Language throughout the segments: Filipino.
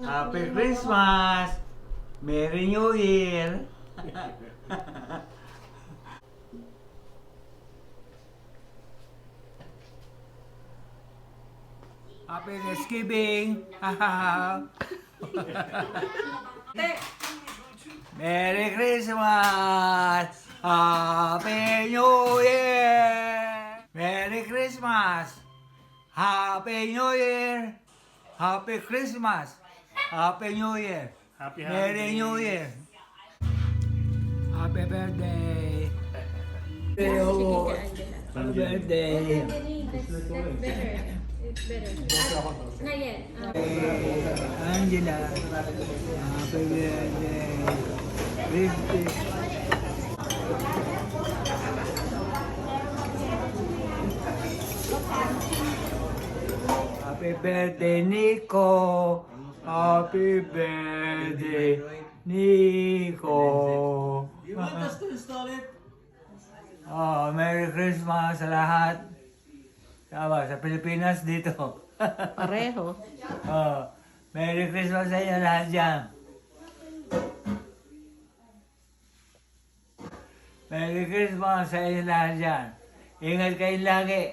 Happy Christmas! Merry New Year! Happy Thanksgiving! Merry Christmas! Happy New Year! Merry Christmas! Happy New Year! Happy Christmas! Happy New Year! Happy Merry New Year! Happy birthday! Happy birthday! That's better. It's better. Not yet. Angela, happy birthday! Birthday! Happy birthday, Nico! Happy birthday, Nico! You want us to install it? Oh, Merry Christmas sa lahat. Tama, sa Pilipinas dito. Pareho. Oh, Merry Christmas sa inyo lahat dyan. Merry Christmas sa inyo lahat dyan. Ingat kayo lagi.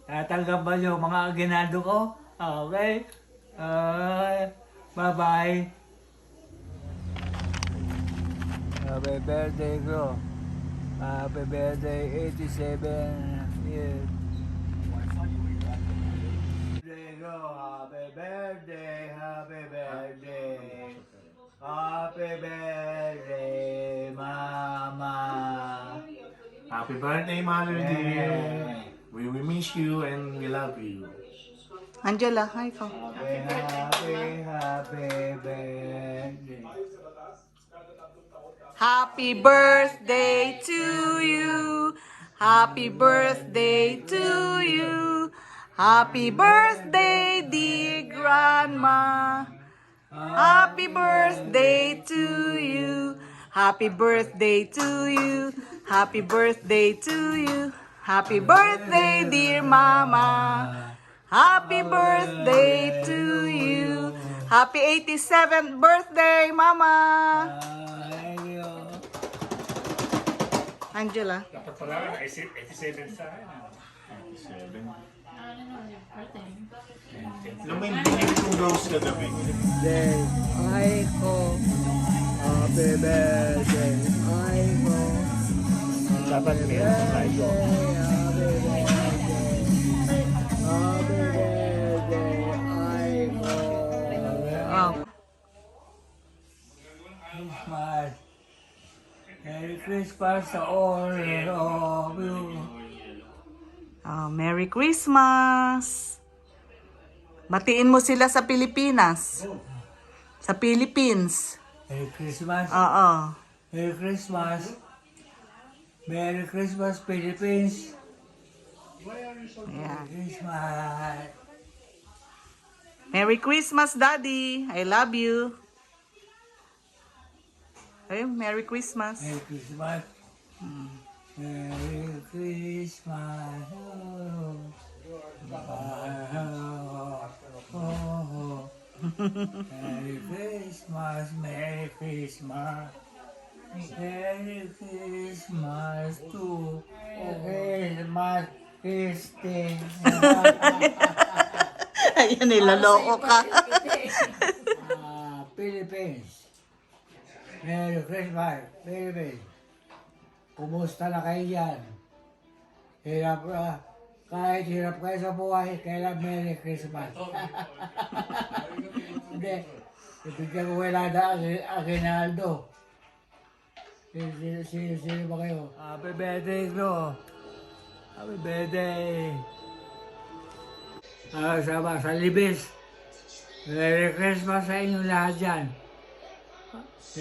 Tatanggap ba yung mga aginado ko? Okay? Bye-bye. Happy birthday ko. Happy birthday, 87 years. Happy birthday, happy birthday. Happy birthday, Mama. Happy birthday, Mother dear. We miss you and we love you. Angela, hi ko. Happy birthday. Happy birthday to you. Happy birthday to you. Happy birthday, dear grandma. Happy birthday to you. Happy birthday to you. Happy birthday to you. Happy birthday, dear mama. Happy birthday to you. Happy 87th birthday, mama. Thank you. Angela. Dapat pala, 87 sa akin. 87. Alam mo yung binili kong rose kagabi? Day, ay ko. Happy birthday, ay ko. Dapat meron tayo. Happy birthday. Happy birthday, ay ko. Oh. Christmas. Merry Christmas to all of you. Merry Christmas. Batiin mo sila sa Pilipinas. Sa Philippines. Merry Christmas. Oo. Merry Christmas. Merry Christmas, Philippines. Ayan. Christmas. Merry Christmas, Daddy. I love you. Ayun, Merry Christmas. Merry Christmas. Merry Christmas. Oh. Oh. Merry Christmas. Merry Christmas. Merry Christmas to Christmas Christine. Ayun, nilaloko ka. Philippines. Merry Christmas, Philippines. Kumusta na kayo dyan? Hirap na. Kahit hirap kayo sa buhay, kailan Merry Christmas. Hindi. Ibigyan ko wala na Aguinaldo. Sino ba kayo? Happy birthday ko. Happy birthday. Sa Libis. Merry Christmas sa inyo lahat dyan.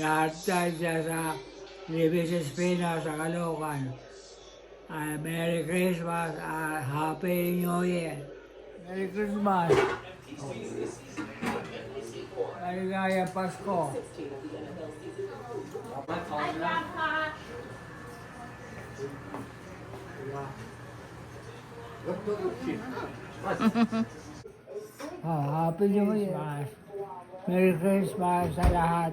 Lahat dyan sa Libis Espina, sa Caloocan. Merry Christmas. Happy New Year. Merry Christmas. Maligayang Pasko. Happy New Year. Merry Christmas sa lahat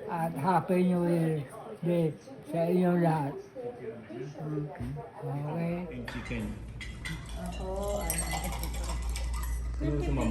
at Happy New Year din sa inyong lahat. Okay? Chicken. Ako, Ano sa mama?